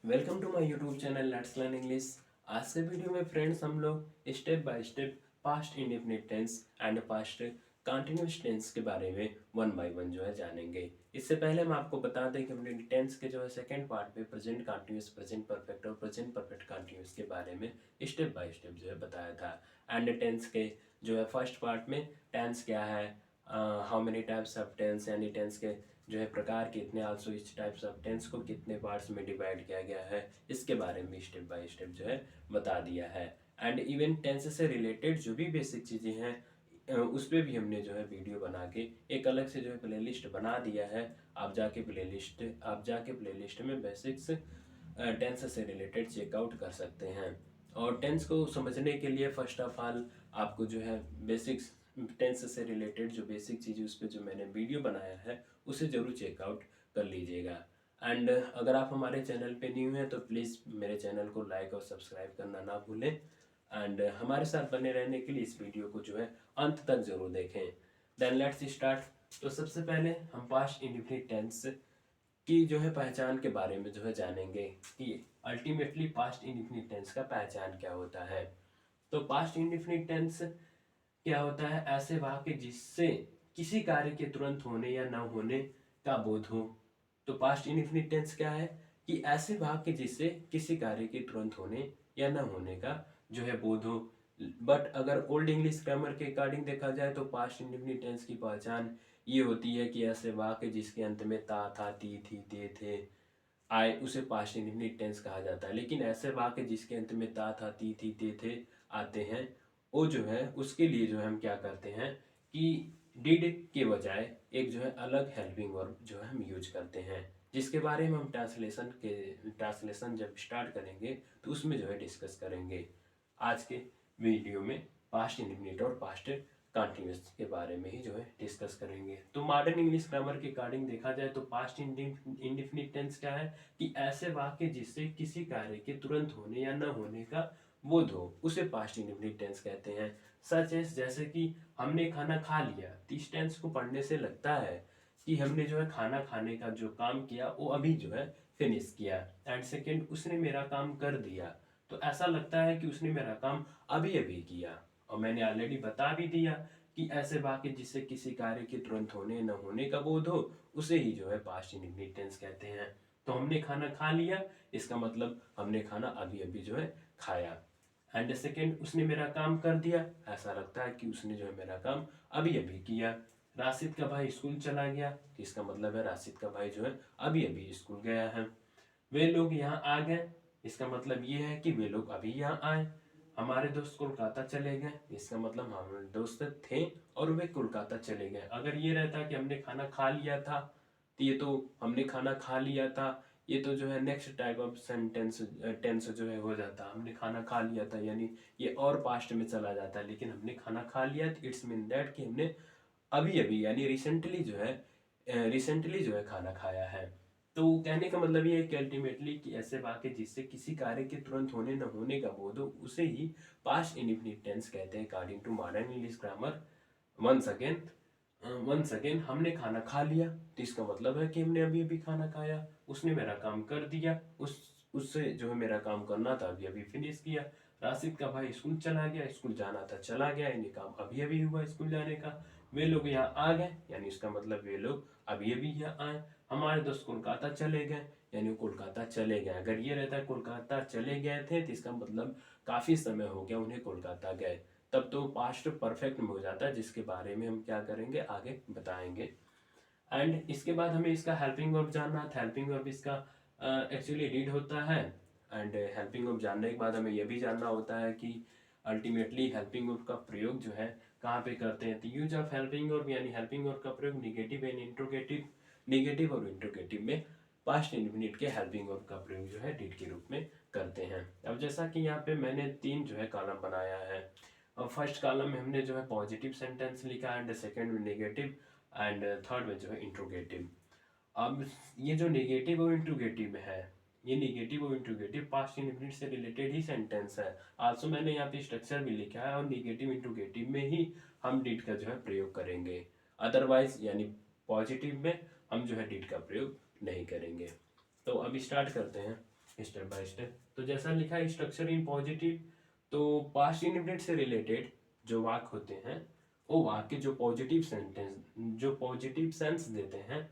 Welcome to my YouTube channel let's learn English. आज के video में फ्रेंड्स हम लोग step by step past indefinite tense and past continuous tense के बारे में वन बाय वन जो है जानेंगे। इससे पहले हम आपको बता दें कि हमने टेंस के जो है सेकंड पार्ट में प्रेजेंट कंटिन्यूअस, प्रेजेंट परफेक्ट और प्रेजेंट परफेक्ट कंटिन्यूअस के बारे में स्टेप बाय स्टेप जो है बताया था। एंड टेंस के जो है फर्स्ट पार्ट में टेंस क्या है, how many types of tense, यानी टेंस के जो है प्रकार कितने, आल्सो इस टाइप्स ऑफ टेंस को कितने पार्ट्स में डिवाइड किया गया है, इसके बारे में स्टेप बाय स्टेप जो है बता दिया है। एंड इवन टेंस से रिलेटेड जो भी बेसिक चीज़ें हैं उस पर भी हमने जो है वीडियो बना के एक अलग से जो है प्लेलिस्ट बना दिया है। आप जाके प्लेलिस्ट में बेसिक्स टेंस से रिलेटेड चेकआउट कर सकते हैं। और टेंस को समझने के लिए फर्स्ट ऑफ ऑल आपको जो है बेसिक्स टेंस से रिलेटेड जो बेसिक चीज़ उस पर जो मैंने वीडियो बनाया है उसे ज़रूर चेकआउट कर लीजिएगा। एंड अगर आप हमारे चैनल पे न्यू हैं तो प्लीज़ मेरे चैनल को लाइक और सब्सक्राइब करना ना भूलें। एंड हमारे साथ बने रहने के लिए इस वीडियो को जो है अंत तक ज़रूर देखें। Then let's start. तो सबसे पहले हम पास्ट इंडेफिनिट टेंस की जो है पहचान के बारे में जो है जानेंगे कि अल्टीमेटली पास्ट इंडेफिनिट टेंस का पहचान क्या होता है। तो पास्ट इंडेफिनिट टेंस क्या होता है, ऐसे वाक्य जिससे किसी कार्य के तुरंत होने या न होने का बोध हो। तो पास्ट इंडेफिनिट टेंस क्या है कि ऐसे वाक्य जिससे किसी कार्य के तुरंत होने या न होने का जो है बोध हो। बट अगर ओल्ड इंग्लिश ग्रामर के अकॉर्डिंग देखा जाए तो पास्ट इंडेफिनिट टेंस की पहचान ये होती है कि ऐसे वाक्य जिसके अंत में ता था ती थी ते थे आए उसे पास्ट इंडेफिनिट टेंस कहा जाता है। लेकिन ऐसे वाक्य जिसके अंत में ता था ती थी ते थे आते हैं वो जो है उसके लिए जो है हम क्या करते हैं कि डिड के बजाय एक जो है अलग हेल्पिंग वर्ब जो है हम यूज करते हैं, जिसके बारे में हम ट्रांसलेशन जब स्टार्ट करेंगे तो उसमें जो है डिस्कस करेंगे। आज के वीडियो में पास्ट इंडेफिनिट और पास्ट कंटिन्यूअस के बारे में ही जो है डिस्कस करेंगे। तो मॉडर्न इंग्लिश ग्रामर के अकॉर्डिंग देखा जाए तो पास्ट इंडेफिनिट टेंस क्या है कि ऐसे वाक्य जिससे किसी कार्य के तुरंत होने या न होने का बोध हो उसे पास्ट इंडेफिनिट टेंस कहते हैं। सच एस जैसे कि हमने खाना खा लिया, तो इस टेंस को पढ़ने से लगता है कि हमने जो है खाना खाने का जो काम किया वो अभी जो है फिनिश किया। एंड सेकेंड, उसने मेरा काम कर दिया, तो ऐसा लगता है कि उसने मेरा काम अभी अभी किया। और मैंने ऑलरेडी बता भी दिया कि ऐसे वाक्य जिससे किसी कार्य के तुरंत होने न होने का बोध हो उसे ही जो है पास्ट इंडेफिनिट टेंस कहते हैं। तो हमने खाना खा लिया, इसका मतलब हमने खाना अभी अभी जो है खाया। एंड सेकेंड, उसने मेरा काम कर दिया, ऐसा लगता है कि उसने जो है मेरा काम अभी अभी किया। राशिद का भाई स्कूल चला गया, इसका मतलब है राशिद का भाई जो है अभी अभी स्कूल गया है। वे लोग यहाँ आ गए, इसका मतलब ये है कि वे लोग अभी यहाँ आए। हमारे दोस्त कोलकाता चले गए, इसका मतलब हमारे दोस्त थे और वे कोलकाता चले गए। अगर ये रहता कि हमने खाना खा लिया था, तो ये तो हमने खाना खा लिया था, ये तो जो है next type of sentence tense जो है हो जाता, हमने खाना खा लिया था यानी ये और पास्ट में चला जाता। लेकिन हमने खाना खा लिया तो इट्स मीन दैट कि हमने अभी अभी यानी रिसेंटली जो है खाना खाया है। तो कहने का मतलब ये है कि अल्टीमेटली कि ऐसे वाक्य जिससे किसी कार्य के तुरंत होने न होने का बोध हो उसे ही पास्ट इंडेफिनिट टेंस कहते हैं according to modern English grammar. Once again हमने खाना खा लिया, तो इसका मतलब है कि हमने अभी अभी खाना खाया। उसने मेरा काम कर दिया, उससे जो है मेरा काम करना था अभी अभी फिनिश किया। राशिद का भाई स्कूल चला गया, स्कूल जाना था चला गया, यानी काम अभी अभी हुआ स्कूल जाने का। वे लोग यहाँ आ गए, यानी इसका मतलब वे लोग अभी अभी यहाँ आए। हमारे दोस्त कोलकाता चले गए, यानी कोलकाता चले गए। अगर ये रहता है कोलकाता चले गए थे तो इसका मतलब काफी समय हो गया उन्हें कोलकाता गए, तब तो पास्ट परफेक्ट में हो जाता है, जिसके बारे में हम क्या करेंगे आगे बताएंगे। एंड इसके बाद हमें इसका हेल्पिंग वर्ब जानना था। हेल्पिंग वर्ब इसका एक्चुअली डीड होता है। एंड हेल्पिंग वर्ब जानने के बाद हमें यह भी जानना होता है कि अल्टीमेटली हेल्पिंग वर्ब का प्रयोग जो है कहाँ पे करते हैं। तो यूज ऑफ हेल्पिंग वर्ब यानी हेल्पिंग वर्ब का प्रयोग निगेटिव एंड इंट्रोगेटिव, निगेटिव और इंट्रोगेटिव में पास्ट इंडेफिनिट के हेल्पिंग वर्ब का प्रयोग जो है डीड के रूप में करते हैं। अब जैसा कि यहाँ पे मैंने 3 जो है कॉलम बनाया है। और फर्स्ट कॉलम में हमने जो है पॉजिटिव सेंटेंस लिखा एंड सेकंड में नेगेटिव एंड थर्ड में जो है इंट्रोगेटिव। अब ये जो नेगेटिव और इंट्रोगेटिव में है, ये नेगेटिव और इंट्रोगेटिव पास्ट इंडेफिनिट से रिलेटेड ही सेंटेंस है। आल्सो मैंने यहाँ पे स्ट्रक्चर भी लिखा है और नेगेटिव इंट्रोगेटिव में ही हम डिड का जो है प्रयोग करेंगे। अदरवाइज यानी पॉजिटिव में हम जो है डिड का प्रयोग नहीं करेंगे। तो अब स्टार्ट करते हैं स्टेप बाय स्टेप। तो जैसा लिखा है स्ट्रक्चर इन पॉजिटिव, तो पास्ट इंडेफिनिट से रिलेटेड जो वाक्य होते हैं वो वाक्य जो पॉजिटिव सेंटेंस, जो पॉजिटिव सेंस देते हैं,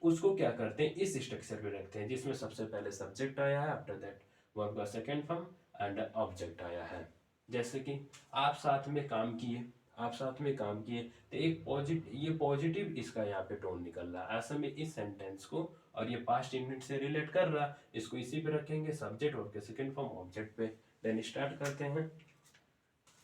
उसको क्या करते हैं, इस स्ट्रक्चर में रखते हैं जिसमें सबसे पहले सब्जेक्ट आया है, आफ्टर दैट वर्ब का सेकेंड फॉर्म एंड ऑब्जेक्ट आया है। जैसे कि आप साथ में काम किए, आप साथ में काम किए, तो एक पॉजिटिव, ये पॉजिटिव इसका यहाँ पे टोन निकल रहा है। ऐसे में इस सेंटेंस को, और ये पास्ट इंडेफिनिट से रिलेट कर रहा है, इसको इसी पे रखेंगे, सब्जेक्ट वर्ब के सेकेंड फॉर्म ऑब्जेक्ट पे। देन स्टार्ट करते हैं।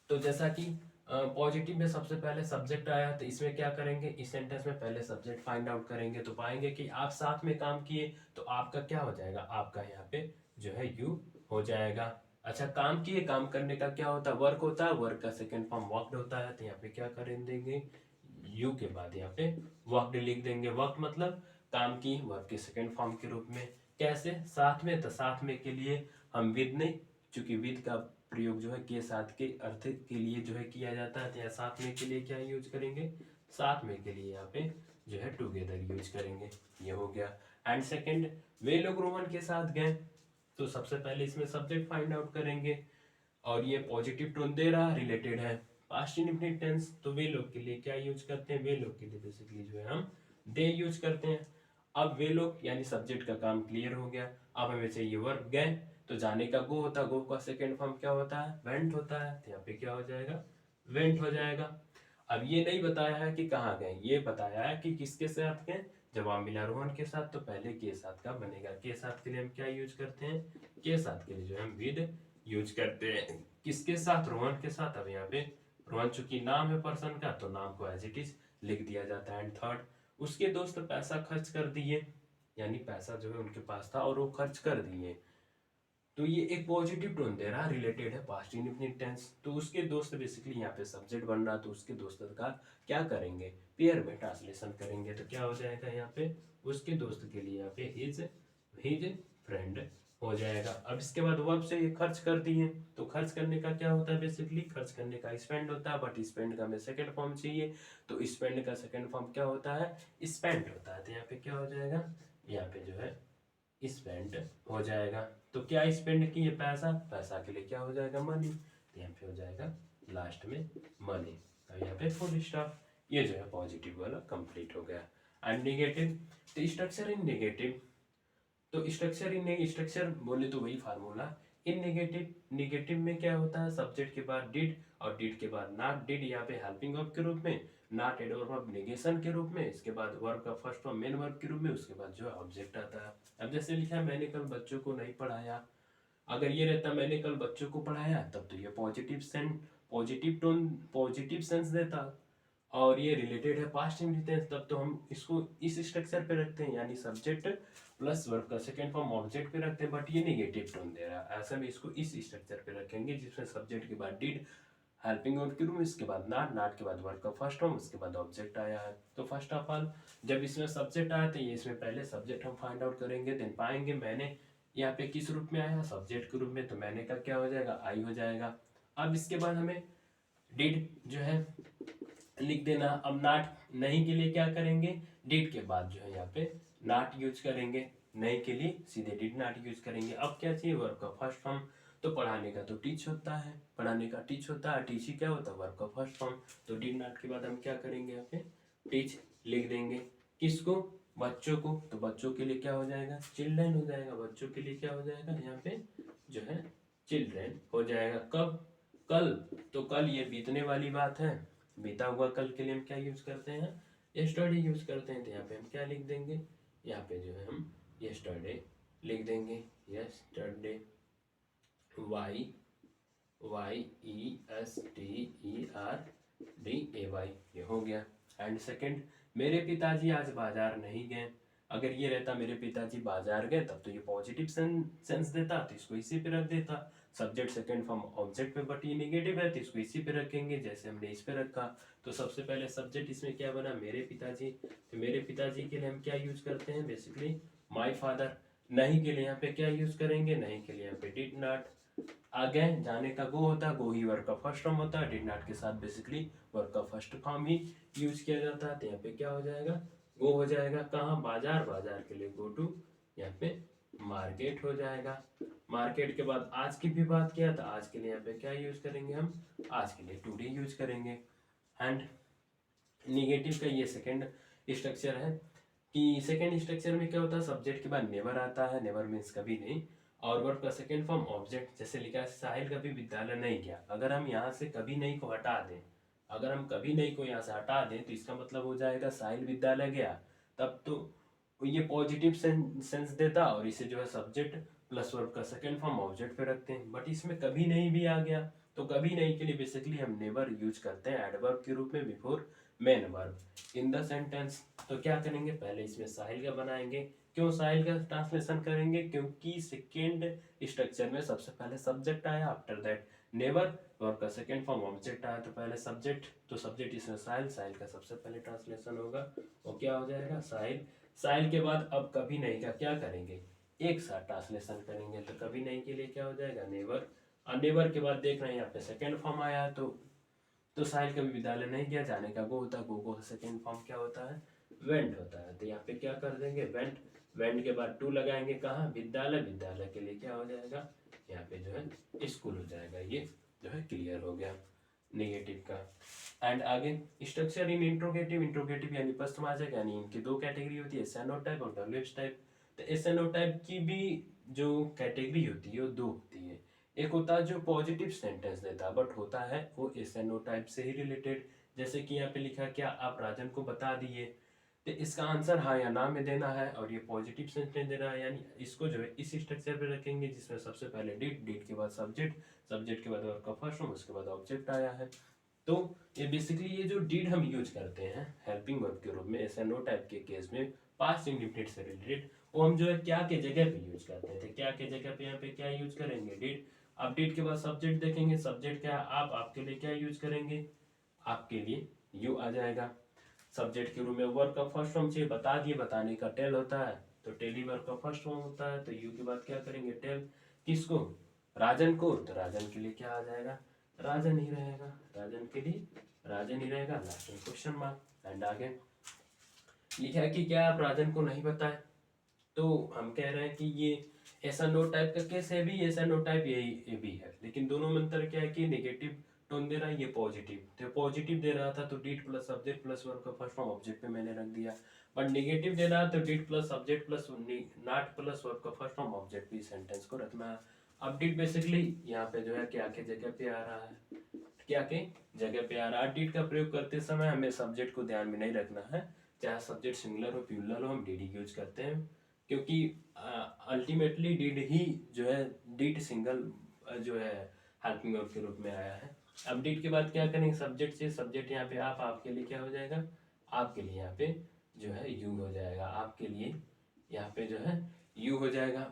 तो जैसा कि पॉजिटिव में सबसे पहले सब्जेक्ट आया, तो इसमें क्या करेंगे, इस सेंटेंस में पहले सब्जेक्ट फाइंड आउट करेंगे, तो पाएंगे कि आप साथ में काम किए, तो आपका क्या हो जाएगा, आपका यहाँ पे जो है यू हो जाएगा। अच्छा, काम किए, काम करने का क्या होता है, वर्क होता है, वर्क का सेकंड फॉर्म वर्कड होता है, तो यहाँ पे क्या कर देंगे, यू के बाद यहाँ पे वर्कड लिख देंगे। वर्क मतलब काम की, वर्क के सेकंड फॉर्म के रूप में। कैसे, साथ में, तो साथ में के लिए हम विद नहीं, चूंकि विद का प्रयोग जो है के साथ के अर्थ के लिए जो है किया जाता है, तो यहाँ साथ में के लिए क्या यूज करेंगे, साथ में के लिए यहाँ पे जो है टुगेदर यूज करेंगे। ये हो गया। एंड सेकंड, वे लोग रोहन के साथ गए, तो सबसे पहले इसमें सब्जेक्ट फाइंड आउट करेंगे, और ये पॉजिटिव टोन दे रहा, रिलेटेड है पास्ट इंडेफिनिट टेंस, तो वे लोग के लिए क्या यूज करते हैं, वे लोग के लिए बेसिकली जो है हम दे यूज करते हैं। अब वे लोग यानी सब्जेक्ट का काम क्लियर हो गया। अब हमें चाहिए वर्ब, गए, तो जाने का गो होता है, गो का सेकेंड फॉर्म क्या होता है, वेंट होता है, तो यहाँ पे क्या हो जाएगा, वेंट हो जाएगा। अब ये नहीं बताया है कि कहाँ गए, ये बताया है कि किसके साथ गए, जवाब मिला रोहन के साथ, तो पहले के साथ का बनेगा। के साथ के लिए हम क्या यूज करते हैं, के साथ के लिए जो है हम विद यूज करते हैं। किसके साथ, रोहन के साथ। अब यहाँ पे रोहन चूंकि नाम है पर्सन का, तो नाम को एज इट इज लिख दिया जाता है। एंड थर्ड, उसके दोस्त पैसा खर्च कर दिए, यानी पैसा जो है उनके पास था और वो खर्च कर दिए, तो ये एक पॉजिटिव टोन दे रहा, रिलेटेड है पास्ट इंडेफिनिट टेंस। तो उसके दोस्त बेसिकली यहाँ पे सब्जेक्ट बन रहा, तो उसके दोस्त का क्या करेंगे, पेयर में ट्रांसलेशन करेंगे, तो क्या हो जाएगा यहाँ पे, उसके दोस्त के लिए यहाँ पे हिज फ्रेंड हो जाएगा। अब इसके बाद वर्ब से ये खर्च कर दिए, तो खर्च करने का क्या होता है, बेसिकली खर्च करने का स्पेंड होता है, बट स्पेंड का हमें सेकंड फॉर्म चाहिए, तो स्पेंड का सेकंड फॉर्म क्या होता है, स्पेंड होता है, तो यहाँ पे क्या हो जाएगा, यहाँ पे जो है स्पेंड हो जाएगा। तो क्या स्पेंड किए, पैसा, पैसा के लिए क्या हो जाएगा, मनी, तो यहाँ पे हो जाएगा लास्ट में मनी। अब यहाँ पे फुल स्टॉप। ये जो है पॉजिटिव वाला कंप्लीट हो गया। एंड नेगेटिव, तो स्ट्रक्चर इन नेगेटिव, तो स्ट्रक्चर इन, स्ट्रक्चर बोले तो वही फार्मूला। इन नेगेटिव, नेगेटिव में क्या होता है, सब्जेक्ट के बाद डिड और डिड के बाद नॉट, डिड यहाँ पे हेल्पिंग वर्ब के रूप में, नॉट एडवर्ब ऑफ नेगेशन के रूप में, इसके बाद वर्ब का फर्स्ट फॉर्म मेन वर्ब के रूप में, उसके बाद जो है ऑब्जेक्ट आता है। अब जैसे लिखा है मैंने कल बच्चों को नहीं पढ़ाया, अगर ये रहता मैंने कल बच्चों को पढ़ाया, तब तो ये positive sense, positive tone, positive sense देता, और ये रिलेटेड है पास्ट इंडिफिनिट, तब तो हम इसको इस स्ट्रक्चर पे रखते हैं, यानी सब्जेक्ट प्लस वर्ब का सेकंड फॉर्म ऑब्जेक्ट पे रखते हैं, बट ये नेगेटिव टोन दे रहा है, ऐसा में इसको इस स्ट्रक्चर पे रखेंगे जिसमें सब्जेक्ट के बाद डिड, हेल्पिंग वर्ब के रूप में, इसके बाद नॉट, नॉट के बाद वर्ब का फर्स्ट फॉर्म, उसके बाद ऑब्जेक्ट आया है। तो फर्स्ट ऑफ ऑल जब इसमें सब्जेक्ट आया, तो ये इसमें पहले सब्जेक्ट हम फाइंड आउट करेंगे, देन पाएंगे मैंने यहाँ पे किस रूप में आया, सब्जेक्ट के रूप में, तो मैंने का क्या हो जाएगा, आई हो जाएगा। अब इसके बाद हमें डिड जो है लिख देना। अब नॉट, नहीं के लिए क्या करेंगे, डिड के बाद जो है यहाँ पे नॉट यूज करेंगे, नहीं के लिए सीधे डिड नॉट यूज करेंगे। अब क्या चाहिए, वर्ब का फर्स्ट फॉर्म, तो पढ़ाने का तो टीच होता है, पढ़ाने का टीच होता है, टीच ही क्या होता है, वर्ब का फर्स्ट फॉर्म, तो डिड नॉट के बाद हम क्या करेंगे, यहाँ पे टीच लिख देंगे। किसको, बच्चों को, तो बच्चों के लिए क्या हो जाएगा, चिल्ड्रन हो जाएगा, बच्चों के लिए क्या हो जाएगा, यहाँ पे जो है चिल्ड्रन हो जाएगा। कब, कल, तो कल ये बीतने वाली बात है, बीता हुआ कल के लिए हम क्या यूज करते हैं, यस्टरडे यूज करते हैं, तो यहाँ पे हम क्या लिख देंगे, यहाँ पे जो है हम यस्टरडे लिख देंगे, yesterday, Y Y E S T E R D A Y, ये हो गया। एंड सेकंड, मेरे पिताजी आज बाजार नहीं गए, अगर ये रहता मेरे पिताजी बाजार गए, तब तो ये पॉजिटिव सेंस देता, तो इसको इसी पे रख देता, सब्जेक्ट सेकंड फॉर्म ऑब्जेक्ट पे, बट ये नेगेटिव है तो इसको इसी पे रखेंगे जैसे हमने इस पे रखा। तो सबसे पहले सब्जेक्ट इसमें क्या बना, मेरे पिताजी, तो मेरे पिताजी के लिए हम क्या यूज करते हैं, बेसिकली माय फादर। नहीं के लिए यहाँ पे क्या यूज करेंगे, नहीं के लिए यहाँ पे डिड नॉट। आगे जाने का गो होता है, गो ही वर्ब का फर्स्ट फॉर्म होता है, डिड नॉट के साथ बेसिकली वर्ब का फर्स्ट फॉर्म ही यूज किया जाता है, तो यहाँ पे क्या हो जाएगा, गो हो जाएगा। कहाँ, बाजार, बाजार के लिए गो टू यहाँ पे मार्केट हो जाएगा। मार्केट के बाद आज की भी बात किया था, आज के लिए यहाँ पे क्या यूज करेंगे हम, आज के लिए टुडे यूज करेंगे। एंड निगेटिव का ये सेकंड स्ट्रक्चर है कि सेकंड स्ट्रक्चर में क्या होता है, सब्जेक्ट के बाद नेवर आता है, नेवर मीन्स कभी नहीं, और वर्ब का सेकंड फॉर्म ऑब्जेक्ट, जैसे लिखा है साहिल कभी विद्यालय नहीं गया। अगर हम यहाँ से कभी नहीं को हटा दें, अगर हम कभी नहीं को यहाँ से हटा दें तो इसका मतलब हो जाएगा साहिल विद्यालय गया, तब तो ये पॉजिटिव सेंस देता, और इसे जो है सब्जेक्ट प्लस वर्ब का सेकंड फॉर्म ऑब्जेक्ट पे रखते हैं। बट इसमें कभी नहीं भी आ गया, तो कभी नहीं के लिए बेसिकली हम नेवर यूज करते हैं एडवर्ब के रूप में before main verb in the sentence. तो क्या करेंगे, पहले इसमें साहिल का बनाएंगे। क्यों साहिल का ट्रांसलेशन करेंगे, क्योंकि सेकेंड स्ट्रक्चर में सबसे पहले सब्जेक्ट आया, आफ्टर दैट नेवर, वर्ब का सेकंड फॉर्म ऑब्जेक्ट आया, तो पहले सब्जेक्ट, तो सब्जेक्ट इसमें साहिल, साहिल का सबसे पहले ट्रांसलेशन होगा, वो क्या हो जाएगा साहिल। साहिल के बाद अब कभी नहीं का क्या करेंगे, एक साथ ट्रांसलेशन करेंगे, तो कभी नहीं के लिए क्या हो जाएगा नेवर। और नेवर के बाद देख रहे हैं यहाँ पे सेकंड फॉर्म आया, तो साहिल कभी विद्यालय नहीं गया, जाने का गो होता है, गो का सेकंड फॉर्म क्या होता है, वेंट होता है। तो यहाँ पे क्या कर देंगे वेंट, वेंट के बाद टू लगाएंगे कहाँ, विद्यालय, विद्यालय के लिए क्या हो जाएगा, यहाँ पे जो है स्कूल हो जाएगा। ये जो है क्लियर हो गया नेगेटिव का। एंड आगे स्ट्रक्चर इन इंट्रोगेटिव, इंट्रोगेटिव यानी प्रश्नवाचक, यानी इनकी दो कैटेगरी होती है, एसएनओ टाइप और डब्ल्यूएच टाइप। तो एसएनओ टाइप की भी जो कैटेगरी होती है वो दो होती है, एक होता है जो पॉजिटिव सेंटेंस देता है, बट होता है वो एसएनओ टाइप से ही रिलेटेड। जैसे कि यहाँ पे लिखा है क्या आप राजन को बता दिए, तो इसका आंसर हाँ या ना में देना है, और ये पॉजिटिव सेंटेंस देना है, यानी इसको जो है इस स्ट्रक्चर पे रखेंगे जिसमें सबसे पहले डिड, डिड के बाद सब्जेक्ट, सब्जेक्ट के बाद वर्ब का फर्स्ट फॉर्म, उसके बाद ऑब्जेक्ट आया है। तो ये बेसिकली ये जो डिड हम यूज करते हैं हेल्पिंग वर्ब के रूप में एसएनओ टाइप के केस में पास्ट इंडेफिनिट से रिलेटेड, वो हम जो है क्या के जगह पे यूज करते थे, क्या के जगह पे यहाँ पे क्या यूज करेंगे डिड। अब डिड के बाद सब्जेक्ट देखेंगे, सब्जेक्ट क्या आप, आपके लिए क्या यूज करेंगे, आपके लिए यू आ जाएगा। सब्जेक्ट के रूप में वर्ब का फर्स्ट फॉर्म चाहिए, बता दिए, बताने का टेल होता है, तो टेल ही वर्ब का फर्स्ट फॉर्म होता है, तो यू के बाद क्या करेंगे टेल, किसको, राजन को, तो राजन के लिए क्या आ जाएगा, राजन ही रहेगा, राजन के लिए राजन ही रहेगा, लास्ट में क्वेश्चन मार्क। एंड आगे लिखा है कि क्या आप राजन को नहीं बताए, तो हम कह रहे हैं कि ये ऐसा नो टाइप का केस है भी, ऐसा नो टाइप ये भी है, लेकिन दोनों में अंतर क्या है कि नेगेटिव टोन दे रहा है, ये पॉजिटिव, तो पॉजिटिव दे रहा था तो did plus subject plus verb का फर्स्ट फॉर्म ऑब्जेक्ट पे मैंने रख दिया, बट नेगेटिव दे रहा है तो did plus subject plus not plus verb का फर्स्ट फॉर्म ऑब्जेक्ट पे सेंटेंस को रखना है। अब डिड बेसिकली यहाँ पे जो है क्या के जगह पे आ रहा है, क्या के जगह पे आ रहा है। डिड का प्रयोग करते समय हमें सब्जेक्ट को ध्यान में नहीं रखना है, चाहे सब्जेक्ट सिंगुलर हो प्लूरल हो, हम डिड यूज करते हैं, क्योंकि अल्टीमेटली डिड ही जो है डिड सिंगल जो है हेल्पिंग वर्ब के रूप में आया है। अब डिड के बाद क्या करेंगे, सब्जेक्ट से सब्जेक्ट यहाँ पे आप, आपके लिए क्या हो जाएगा, आपके लिए यहाँ पे जो है यू हो जाएगा, आपके लिए यहाँ पे जो है यू हो जाएगा।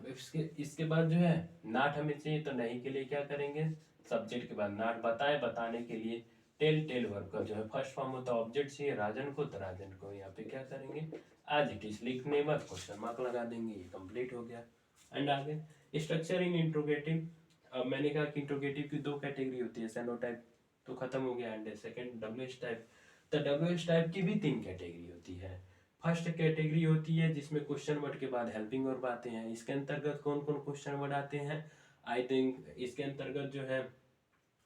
इसके बाद जो है नाट हमें चाहिए, तो नहीं के लिए क्या करेंगे, सब्जेक्ट के बाद नाट, बताए, बताने के लिए टेल, टेल वर्ब का जो है फर्स्ट फॉर्म होता है, ऑब्जेक्ट चाहिए राजन को, तो राजन को यहाँ पे क्या करेंगे आज इट इज लिखने बाद क्वेश्चन मार्क लगा देंगे, ये कंप्लीट हो गया। एंड आगे स्ट्रक्चर इन इंट्रोगेटिव, अब मैंने कहा कि इंट्रोगेटिव की दो कैटेगरी होती है, सेनो टाइप तो खत्म हो गया, एंड सेकंड डब्ल्यूएच टाइप। तो डब्ल्यूएच टाइप की भी तीन कैटेगरी होती है। फर्स्ट कैटेगरी होती है जिसमें क्वेश्चन वर्ड के बाद हेल्पिंग वर्ब आते हैं, इसके अंतर्गत कौन कौन क्वेश्चन वर्ड आते हैं, आई थिंक इसके अंतर्गत जो है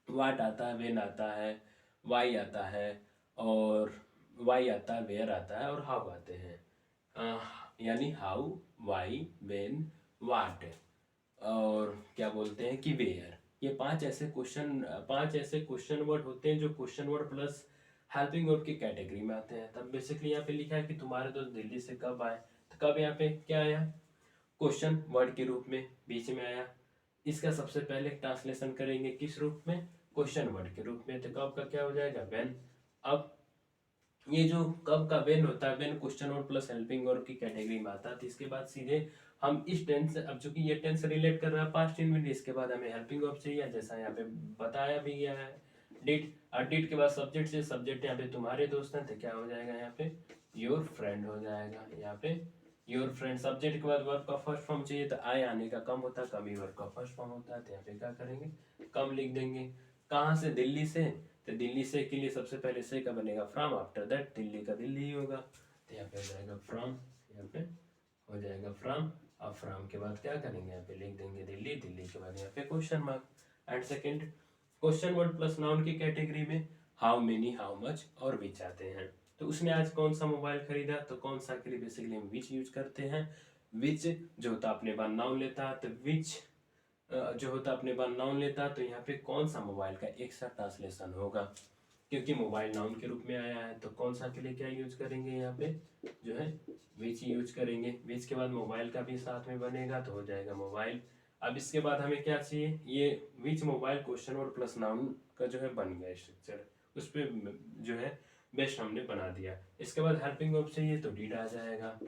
वाट आता है, वेन आता है, वाई आता है, और वाई आता है, वेयर आता है, और हाउ आते हैं। यानी हाउ, वाई, वेन, वाट, और क्या बोलते हैं कि वेयर, ये पांच ऐसे क्वेश्चन वर्ड होते हैं जो question word plus helping verb की कैटेगरी में आते हैं। तब बेसिकली यहाँ पे लिखा है कि तुम्हारे दोस्त दिल्ली से कब आए, तो कब यहाँ पे क्या आया, क्वेश्चन वर्ड के रूप में बीच में आया, इसका सबसे पहले ट्रांसलेशन करेंगे किस रूप में, क्वेश्चन वर्ड के रूप में, तो कब का क्या हो जाएगा व्हेन। अब ये जो कब का वेन होता है, when question word plus helping verb की कैटेगरी में आता है, तो इसके बाद सीधे हम इस टेंस, अब चूंकि ये टेंस रिलेट कर रहा है पास्ट इंडेफिनिट, इसके बाद हमें हेल्पिंग वर्ब चाहिए, जैसा यहाँ पे बताया भी गया है डिड, और डिड के बाद सब्जेक्ट से सब्जेक्ट यहाँ पे तुम्हारे दोस्त हैं, तो क्या हो जाएगा यहाँ पे योर फ्रेंड हो जाएगा, यहाँ पे योर फ्रेंड। सब्जेक्ट के बाद वर्ब का फर्स्ट फॉर्म चाहिए, तो आई आने का कम होता है, कम ही वर्ब का फर्स्ट फॉर्म होता है, तो यहाँ पे क्या करेंगे कम लिख देंगे। कहाँ से, दिल्ली से, तो दिल्ली से के लिए सबसे पहले से का बनेगा फ्रॉम, आफ्टर दैट दिल्ली का दिल्ली ही होगा, तो यहाँ पे हो जाएगा फ्रॉम, यहाँ पे हो जाएगा फ्रॉम, अब फ्रॉम के बाद क्या करेंगे, यहाँ पे लिख देंगे दिल्ली, दिल्ली के बाद यहाँ पे question mark. And second question word plus noun की कैटेगरी में हाउ मेनी, हाउ मच और विच आते हैं। तो उसने आज कौन सा मोबाइल खरीदा, तो कौन सा के लिए बेसिकली हम विच यूज करते हैं। विच जो होता अपने बार नाउन लेता है, तो विच जो होता अपने बार नाउन लेता है, तो यहाँ पे कौन सा मोबाइल का एक सा ट्रांसलेशन होगा, क्योंकि मोबाइल नाउन के रूप में आया है, तो कौन सा के लिए क्या यूज करेंगे, यहाँ पे जो है विच यूज करेंगे। विच के बाद मोबाइल का भी साथ में बनेगा, तो हो जाएगा मोबाइल। अब इसके बाद हमें क्या चाहिए, ये विच मोबाइल क्वेश्चन और प्लस नाउन का जो है बन गया स्ट्रक्चर, उस पर जो है बेस्ट हमने बना दिया। इसके बाद हेल्पिंग वर्ब चाहिए, तो डिड आ जाएगा।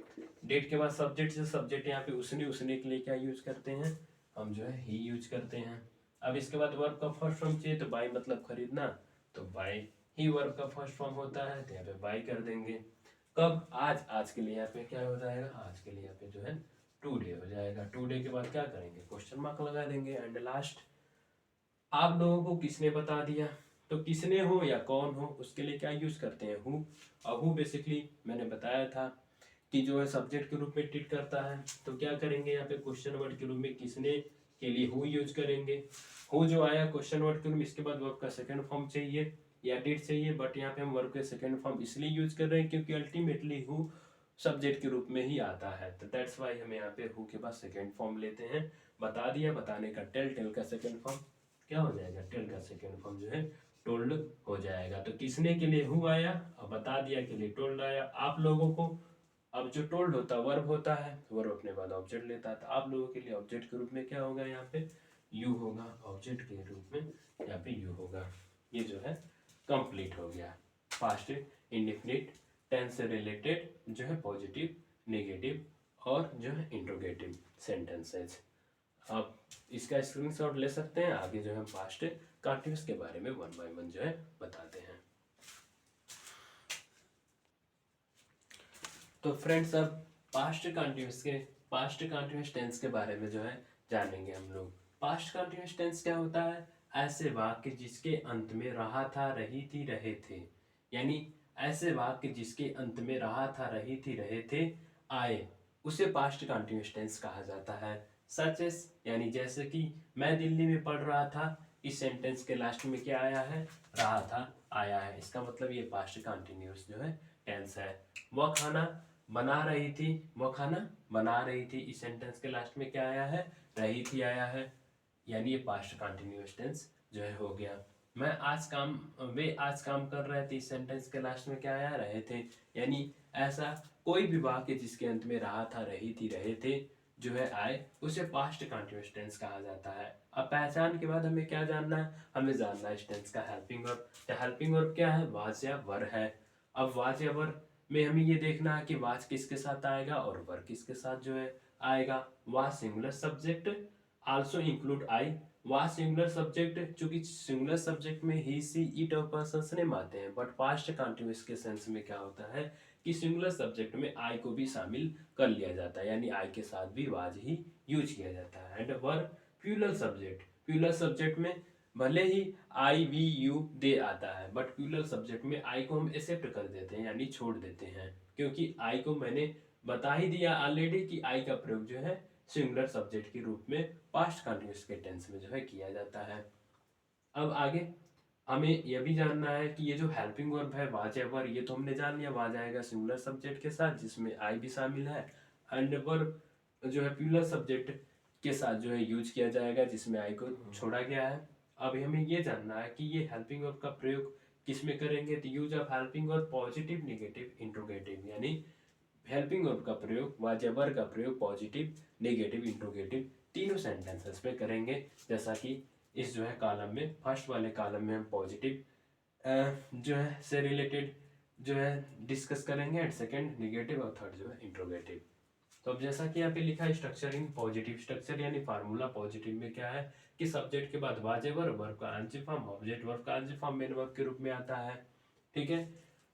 डिड के बाद सब्जेक्ट से सब्जेक्ट यहाँ पे उसने, उसने के लिए क्या यूज करते हैं, हम जो है ही यूज करते हैं। अब इसके बाद वर्ब का फर्स्ट फॉर्म चाहिए, तो बाय मतलब खरीदना, तो बाय ही वर्ब का फर्स्ट फॉर्म होता है, तो यहाँ पे बाय कर देंगे। कब, आज, आज के लिए यहाँ पे क्या हो जाएगा, आज के लिए यहाँ पे जो है टुडे हो जाएगा। टुडे के बाद क्या करेंगे, क्वेश्चन मार्क लगा देंगे। एंड लास्ट आप लोगों को किसने बता दिया, तो किसने हो या कौन हो, उसके लिए क्या यूज करते हैं, हु। अब हु बेसिकली मैंने बताया था कि जो है सब्जेक्ट के रूप में ट्रीट करता है, तो क्या करेंगे यहाँ पे क्वेश्चन वर्ड के रूप में किसने के लिए हु यूज करेंगे। हु जो आया क्वेश्चन वर्ड के रूप में, इसके बाद वर्ब का सेकंड फॉर्म चाहिए या डिड चाहिए, बट यहाँ पे हम वर्ब के सेकंड फॉर्म इसलिए यूज कर रहे हैं क्योंकि अल्टीमेटली हु सब्जेक्ट के रूप में ही आता है, तो दैट्स वाई हमें यहाँ पे हु के बाद सेकंड फॉर्म लेते हैं। बता दिया, बताने का टेल, टेल का सेकंड फॉर्म क्या हो जाएगा, टेल का सेकंड फॉर्म जो है टोल्ड हो जाएगा। तो किसने के लिए हु आया और बता दिया के लिए टोल्ड आया। आप लोगों को, अब जो टोल्ड होता है वर्ब होता है, वर्ब अपने बाद ऑब्जेक्ट लेता है, तो आप लोगों के लिए ऑब्जेक्ट के रूप में क्या होगा, यहाँ पे यू होगा, ऑब्जेक्ट के रूप में यहाँ पे यू होगा। ये जो है कंप्लीट हो गया पास्ट इंडेफिनिट टेंस से रिलेटेड जो है पॉजिटिव, नेगेटिव और जो है इंट्रोगेटिव सेंटेंसेज। आप इसका स्क्रीनशॉट ले सकते हैं। आगे जो है पास्ट कंटिन्यूअस के बारे में वन बाय वन जो है बताते हैं। तो फ्रेंड्स अब पास्ट कंटिन्यूअस टेंस के बारे में जो है जानेंगे हम लोग। पास्ट कंटिन्यूअस टेंस क्या होता है, ऐसे वाक्य जिसके अंत में रहा था, रही थी, रहे थे, यानी ऐसे वाक्य जिसके अंत में रहा था, रही थी, रहे थे, आए, उसे पास्ट कंटिन्यूअस टेंस कहा जाता है। सच एस, यानी जैसे कि मैं दिल्ली में पढ़ रहा था, इस सेंटेंस के लास्ट में क्या आया है, रहा था आया है, इसका मतलब ये पास्ट कंटिन्यूअस जो है टेंस है। वह खाना बना रही थी, वह खाना बना रही थी, इस सेंटेंस के लास्ट में क्या आया है, रही थी आया है, यानी ये पास्ट कंटिन्यूअस टेंस जो है हो गया। वे आज काम कर रहे थे, इस सेंटेंस के लास्ट में क्या आया, रहे थे, यानी ऐसा कोई भी वाक्य जिसके अंत में रहा था, रही थी, रहे थे जो है आए, उसे पास्ट कंटिन्यूअस टेंस कहा जाता है। अब पहचान के बाद हमें क्या जानना है, हमें जानना है इस टेंस का हेल्पिंग वर्ब। तो हेल्पिंग वर्ब क्या है, वाज या वर है। अब वाज या वर में हमें ये देखना है कि वाज किसके साथ आएगा और वर किसके साथ जो है आएगा। Was singular subject, also include I. Was singular subject, चूंकि सिंगुलर सब्जेक्ट में ही, सी, इट और पर्सन्स नेम आते हैं, बट पास्ट कंटिन्यूअस के सेंस में क्या होता है कि सिंगुलर सब्जेक्ट में आई को भी शामिल कर लिया जाता है, यानी आई के साथ भी वाज ही यूज किया जाता है। And were plural subject, plural subject में भले ही आई, वी, यू, दे आता है, बट प्लूरल सब्जेक्ट में आई को हम एक्सेप्ट कर देते हैं, यानी छोड़ देते हैं, क्योंकि आई को मैंने बता ही दिया ऑलरेडी कि आई का प्रयोग जो है सिंगुलर सब्जेक्ट के रूप में पास्ट कंटिन्यूअस के टेंस में जो है किया जाता है। अब आगे हमें यह भी जानना है कि ये जो हेल्पिंग वर्ब है वाज या वर, ये तो हमने जान लिया, वाज आएगा सिंगुलर सब्जेक्ट के साथ जिसमें आई भी शामिल है, एंड वर्ब जो है प्लूरल सब्जेक्ट के साथ जो है यूज किया जाएगा जिसमें आई को छोड़ा गया है। अब हमें ये जानना है कि ये हेल्पिंग वर्ब का प्रयोग किस में करेंगे, तो use of helping verb positive, negative, interrogative, यानी हेल्पिंग वर्ब का प्रयोग, वाज या वर का प्रयोग पॉजिटिव, नेगेटिव, इंट्रोगेटिव तीनों सेंटेंसेस में करेंगे। जैसा कि इस जो है कॉलम में, फर्स्ट वाले कॉलम में हम पॉजिटिव जो है से रिलेटेड जो है डिस्कस करेंगे, एंड सेकंड नेगेटिव और थर्ड जो है इंट्रोगेटिव। तो अब जैसा कि यहाँ पे लिखा है स्ट्रक्चर इन पॉजिटिव स्ट्रक्चर, यानी फार्मूला पॉजिटिव में क्या है कि सब्जेक्ट के बाद वाज या वर, वर्ब का आंशिक फॉर्म, ऑब्जेक्ट वर्ब का आंशिक फॉर्म मेन वर्ब के रूप में आता है। ठीक है,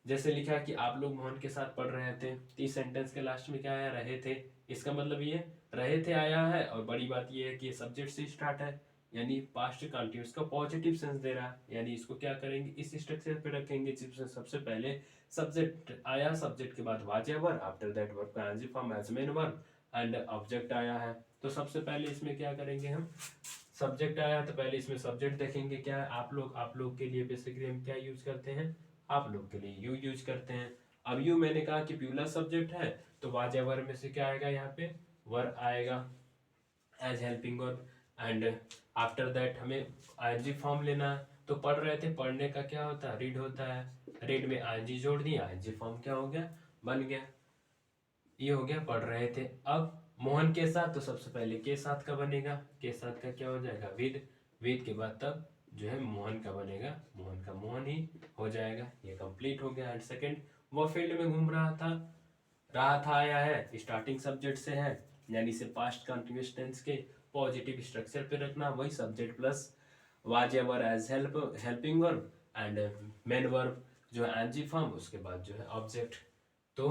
जैसे लिखा कि आप लोग मोहन के साथ पढ़ रहे थे, तो इस सेंटेंस के लास्ट में क्या आया, रहे थे, इसका मतलब ये रहे थे आया है, और बड़ी बात ये है कि ये सब्जेक्ट से स्टार्ट है, यानी पास्ट कंटिन्यूअस का पॉजिटिव सेंस दे रहा है, यानी इसको क्या करेंगे, इस स्ट्रक्चर पे रखेंगे जिसमें सबसे पहले सब्जेक्ट आया, सब्जेक्ट के बाद वाज या वर, आफ्टर दैट वर्ब का आंशिक form as main verb, and object आया है। तो सबसे पहले इसमें क्या करेंगे हम, सब्जेक्ट आया तो पहले इसमें सब्जेक्ट देखेंगे क्या है। आप लोग के लिए बेसिकली हम क्या यूज करते हैं, आप लोग के लिए यू यूज करते हैं। अब यू मैंने कहा कि प्यूलर सब्जेक्ट है, तो वाज या वर में से क्या आएगा, यहाँ पे वर आएगा as helping verb. And after that ING आईएनजी फॉर्म लेना है। तो पढ़ रहे थे, पढ़ने का क्या होता है, रीड होता है। रीड में आईएनजी जोड़ दिया, आईएनजी फॉर्म क्या हो गया, बन गया। ये हो गया पढ़ रहे थे। अब मोहन के साथ, तो सबसे पहले के साथ का बनेगा, के साथ का क्या हो जाएगा, विद। विद के बाद तब जो है मोहन का बनेगा, मोहन का मोहन ही हो जाएगा। ये कंप्लीट हो गया। एंड सेकंड, वो फील्ड में घूम रहा था आया है, स्टार्टिंग सब्जेक्ट से है, यानी से पास्ट कंटिन्यूअस टेंस के पॉजिटिव स्ट्रक्चर पे रखना, वही सब्जेक्ट प्लस वाज या were as helping verb and main verb जो है एनजी फॉर्म, उसके बाद जो है ऑब्जेक्ट। तो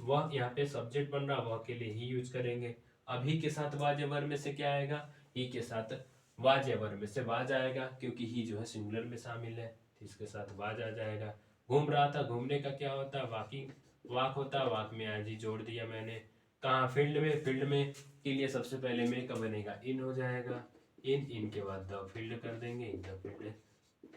वह यहाँ पे सब्जेक्ट बन रहा, वह के लिए ही यूज करेंगे। अब ही के साथ वाज या वर में से क्या आएगा, ही के साथ वाज या वर में से वाज आएगा, क्योंकि ही जो है सिंगुलर में शामिल है, तो इसके साथ वाज आ जाएगा। घूम रहा था, घूमने का क्या होता है, वाकिंग, वाक होता है, वाक में एनजी जोड़ दिया मैंने। कहाँ, फील्ड में। फील्ड में के लिए सबसे पहले में का बनेगा इन हो जाएगा, इन के बाद द फील्ड कर देंगे, इन द फील्ड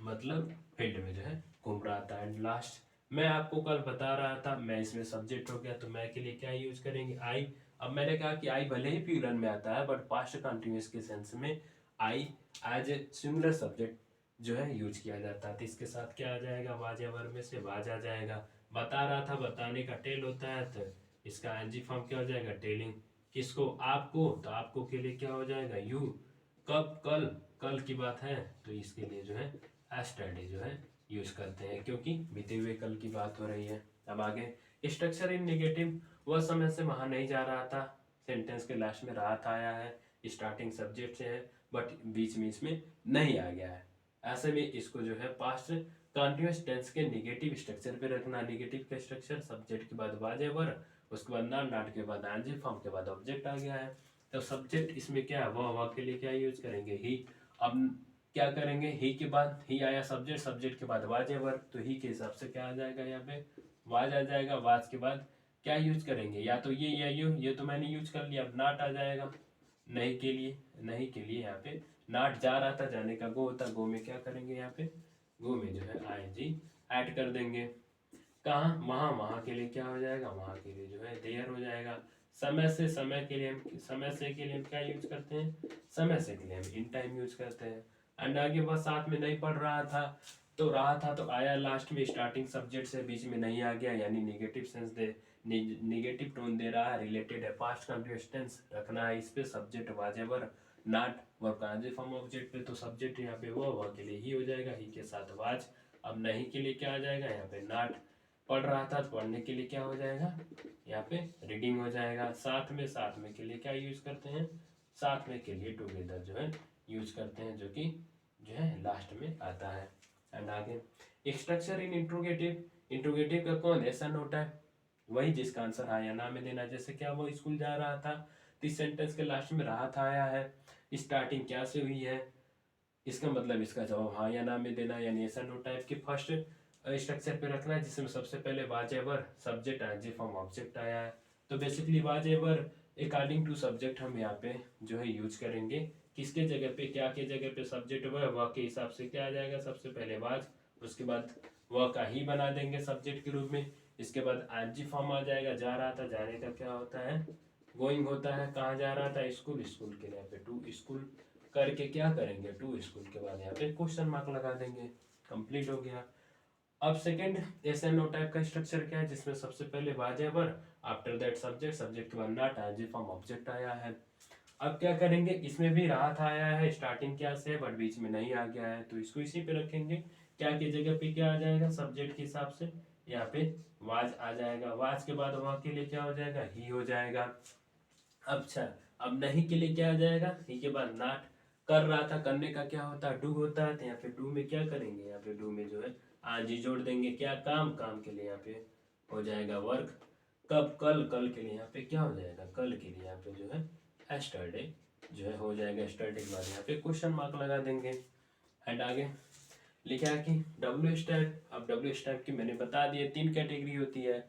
मतलब फील्ड में जो है घूम रहा था। एंड लास्ट, मैं आपको कल बता रहा था, मैं इसमें सब्जेक्ट हो गया तो मैं के लिए क्या यूज करेंगे, आई। अब मैंने कहा कि आई भले ही प्लूरल में आता है, बट पास्ट कंटिन्यूअस के सेंस में I as a singular subject जो है यूज किया जाता है। तो इसके साथ क्या आ जाएगा, वाज या वर में से वाज आ जाएगा। बता रहा था, बताने का टेल होता है, तो इसका एनजी फॉर्म क्या हो जाएगा, टेलिंग। किसको, आपको, तो आपको के लिए क्या हो जाएगा, यू। कब, कल, कल की बात है, तो इसके लिए जो है एस्टरडे जो है यूज करते हैं, क्योंकि बीते हुए कल की बात हो रही है। अब आगे, स्ट्रक्चर इन नेगेटिव, वह समय से वहां नहीं जा रहा था, सेंटेंस के लास्ट में रहा था आया है, स्टार्टिंग सब्जेक्ट से है, बट बीच में इसमें नहीं आ गया है। ऐसे में इसको जो है पास्ट कंटिन्यूअस टेंस के नेगेटिव स्ट्रक्चर पे रखना। नेगेटिव का स्ट्रक्चर, सब्जेक्ट के बाद वाज या वर, उसके बाद नाउन, नाउन के बाद एनजी फॉर्म के बाद ऑब्जेक्ट आ गया है। तो सब्जेक्ट इसमें क्या है, वह के लिए क्या यूज करेंगे, ही। अब क्या करेंगे, ही के बाद ही आया सब्जेक्ट, सब्जेक्ट के बाद वाज या वर, तो ही के हिसाब से क्या आ जाएगा, यहाँ पे वाज आ जाएगा। वाज के बाद क्या यूज करेंगे, या तो ये या ये तो मैंने यूज कर लिया। अब नाट आ जाएगा, नहीं के लिए, नहीं के लिए यहाँ पे नाट जा रहा था, जाने का गो होता, गो में क्या करेंगे, यहाँ पे गो में जो है आईएनजी ऐड कर देंगे। कहाँ, वहाँ, वहाँ के लिए क्या हो जाएगा, वहाँ के लिए जो है देयर हो जाएगा। समय से, समय के लिए हम, समय से के लिए हम क्या यूज करते हैं, समय से के लिए हम इन टाइम यूज करते हैं। एंड आगे बस साथ में नहीं पढ़ रहा था, तो रहा था तो आया लास्ट में, स्टार्टिंग सब्जेक्ट से बीच में नहीं आ गया, यानी negative sense they, negative tone दे रहा है, रिलेटेड है, पास्ट कंटिन्यूअस टेंस रखना है इस पे, सब्जेक्ट वाज या वर, नॉट वर्ब का एनजी फॉर्म ऑब्जेक्ट पे, तो सब्जेक्ट यहाँ पे वह के लिए ही हो जाएगा, ही के साथ वाज। अब नहीं के लिए क्या आ जाएगा, यहाँ पे नॉट। पढ़ रहा था, तो पढ़ने के लिए क्या हो जाएगा, यहाँ पे रीडिंग हो जाएगा। साथ में, साथ में के लिए क्या यूज करते हैं, साथ में के लिए टुगेदर जो है यूज करते हैं, जो कि जो है लास्ट में आता है। एंड आगे, स्ट्रक्चर इन इंट्रोगेटिव, इंट्रोगेटिव का कौन ऐसा नोट है, वही जिसका आंसर हाँ या ना में देना। जैसे क्या, वो स्कूल जा रहा था, तो इस सेंटेंस के लास्ट में रहा था आया है, स्टार्टिंग क्या से हुई है, इसका मतलब इसका जवाब हाँ या ना में देना, यानी ऐसा नो टाइप के फर्स्ट स्ट्रक्चर पे रखना है, जिसमें सबसे पहले was were, subject NG form object आया है। तो basically was were according to subject हम यहाँ पे जो है यूज करेंगे, किसके जगह पे, क्या के जगह पे सब्जेक्ट वह के हिसाब से क्या आ जाएगा, सबसे पहले वाज, उसके बाद वह का ही बना देंगे सब्जेक्ट के रूप में, इसके बाद एनजी फॉर्म आ जाएगा। जा रहा था, जाने का क्या होता है, गोइंग होता है। कहाँ जा रहा था, स्कूल, स्कूल के लिए यहाँ पे टू स्कूल करके क्या करेंगे, टू स्कूल के बाद यहाँ पे क्वेश्चन मार्क लगा देंगे, कंप्लीट हो गया। अब सेकंड एसएनओ टाइप का स्ट्रक्चर क्या है, जिसमें सबसे पहले was ever, after that subject, subject के बाद नॉट, एनजी फॉर्म ऑब्जेक्ट आया है। अब क्या करेंगे, इसमें भी राहत आया है, स्टार्टिंग क्या से है, बट बीच में नहीं आ गया है, तो इसको इसी पे रखेंगे। क्या की जगह पे क्या आ जाएगा, सब्जेक्ट के हिसाब से यहाँ पे वाज आ जाएगा। वाज के बाद वहां के लिए क्या हो जाएगा, ही हो जाएगा। अच्छा, अब नहीं के लिए क्या आ जाएगा, ही के बाद नॉट। कर रहा था, करने का क्या होता है, डू होता है, तो यहाँ पे डू में क्या करेंगे, यहाँ पे डू में जो है आजी जोड़ देंगे। क्या, काम, काम के लिए यहाँ पे हो जाएगा वर्क। कब, कल, कल के लिए यहाँ पे क्या हो जाएगा, कल के लिए यहाँ पे जो है एस्टरडे जो है हो जाएगा। एस्टरडे के बाद यहाँ पे क्वेश्चन मार्क लगा देंगे। एंड आगे लिखा है कि डब्ल्यू स्टैप। अब डब्ल्यू स्टैप की मैंने बता दिया, तीन कैटेगरी होती है।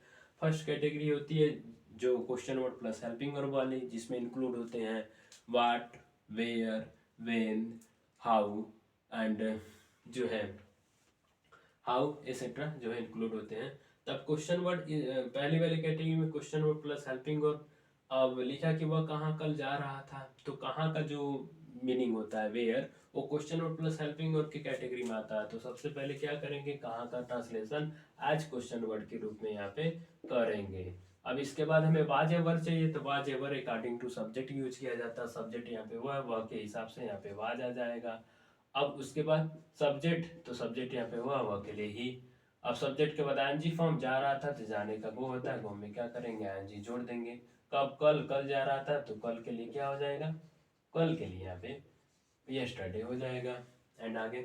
फर्स्ट कैटेगरी होती है जो question word plus helping verb वाले, जिसमें इंक्लूड होते हैं वाट, वेयर, वेन, हाउ एंड जो है हाउ एसेट्रा जो है इंक्लूड होते हैं। तब क्वेश्चन वर्ड पहली वाली कैटेगरी में question word plus helping verb. अब लिखा कि वह कहाँ कल जा रहा था, तो कहाँ का जो मीनिंग होता है वेयर, वो question word plus helping verb की कैटेगरी में आता है। तो सबसे पहले क्या करेंगे, कहाँ का ट्रांसलेशन एज क्वेश्चन वर्ड के रूप में यहाँ पे करेंगे। अब इसके बाद हमें वाज एवर चाहिए, तो was were according to subject use किया जाता है। सब्जेक्ट यहाँ पे वह के हिसाब से यहाँ पे वाज आ जाएगा। अब उसके बाद सब्जेक्ट, तो सब्जेक्ट यहाँ पे वह के लिए ही। अब सब्जेक्ट के बाद आईएनजी फॉर्म, जा रहा था तो जाने का गो होता है, गो में क्या करेंगे आईएनजी जोड़ देंगे। कब, कल, कल जा रहा था तो कल के लिए क्या हो जाएगा, कल के लिए यहाँ पे यस्टरडे हो जाएगा। एंड आगे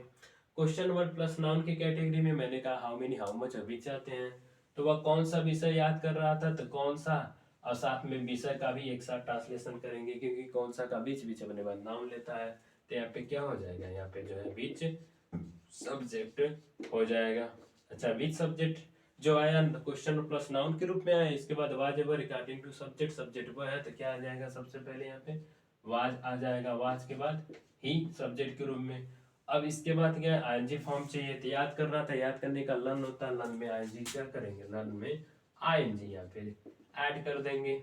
क्वेश्चन वर्ड प्लस नाउन की कैटेगरी में मैंने कहा हाउ मेनी, हाउ मच अभी चाहते हैं, तो वह कौन सा विषय याद कर रहा था, तो कौन सा, और साथ में विषय का भी एक साथ ट्रांसलेशन करेंगे, क्योंकि कौन सा का बीच बीच अपने बाद नाउन लेता है। तो यहाँ पे क्या हो जाएगा, यहाँ पे जो है बीच सब्जेक्ट हो जाएगा। अच्छा, बीच सब्जेक्ट जो आया क्वेश्चन प्लस नाउन के रूप में आया, इसके बाद was were according to subject, subject वो है तो क्या आ जाएगा, सबसे पहले यहाँ पे वाज आ जाएगा, वाज के बाद ही सब्जेक्ट के रूप में। अब इसके बाद क्या, आईएनजी फॉर्म चाहिए, तो याद कर रहा था, याद करने का लर्न होता है, लर्न में आईएनजी क्या करेंगे, लर्न में आईएनजी यहाँ पे ऐड कर देंगे।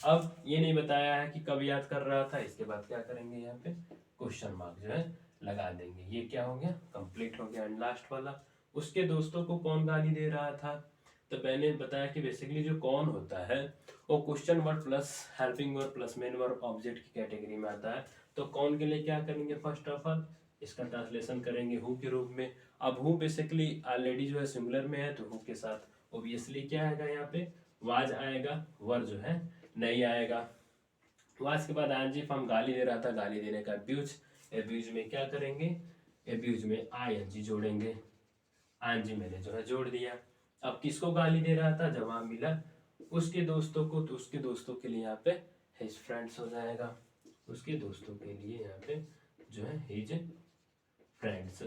अब ये नहीं बताया है कि कब याद कर रहा था, इसके बाद क्या करेंगे, यहाँ पे क्वेश्चन मार्क जो है लगा देंगे। ये क्या हो गया, कंप्लीट हो गया। एंड लास्ट वाला, उसके दोस्तों को कौन गाली दे रहा था, तो मैंने बताया कि बेसिकली जो कौन होता है वो question word plus helping word plus main word object की कैटेगरी में आता है। तो कौन के लिए क्या करेंगे, फर्स्ट ऑफ ऑल इसका ट्रांसलेशन करेंगे हु के रूप में। अब हु बेसिकली ऑलरेडी जो है सिंगुलर में है, तो हु के साथ ओबियसली क्या आएगा, यहाँ पे वाज आएगा, वर जो है नहीं आएगा। वाज के बाद आईएनजी फॉर्म, गाली दे रहा था, गाली देने का अब्यूज, अब्यूज में क्या करेंगे, अब्यूज में आईएनजी जोड़ेंगे। आईएनजी मैंने जो है जोड़ दिया। अब किसको गाली दे रहा था, जवाब मिला उसके दोस्तों को, तो उसके दोस्तों के लिए यहाँ पे हिज फ्रेंड्स हो जाएगा। उसके दोस्तों के लिए यहाँ पे जो है हिज फ्रेंड्स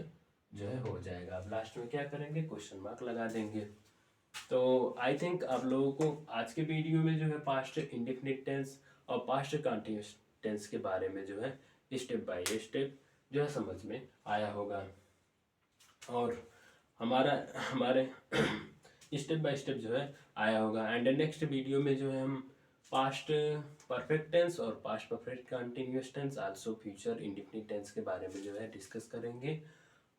जो है हो जाएगा। अब लास्ट में क्या करेंगे, क्वेश्चन मार्क लगा देंगे। तो आई थिंक आप लोगों को आज के वीडियो में जो है पास्ट इंडेफिनिट टेंस और पास्ट कंटिन्यूअस टेंस के बारे में जो है स्टेप बाय स्टेप जो है समझ में आया होगा। और हमारे स्टेप बाय स्टेप जो है आया होगा। एंड नेक्स्ट वीडियो में जो है हम पास्ट परफेक्ट टेंस और past perfect continuous tense also future indefinite tense के बारे में जो है डिस्कस करेंगे।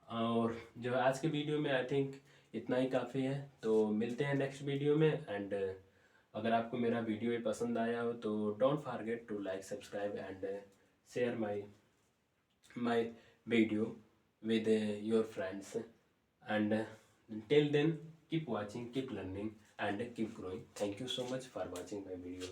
और जो है आज के वीडियो में आई थिंक इतना ही काफ़ी है। तो मिलते हैं नेक्स्ट वीडियो में। एंड अगर आपको मेरा वीडियो ये पसंद आया हो तो don't forget to like, subscribe and share my video with your friends, and till then keep watching, keep learning and keep growing. Thank you so much for watching my video.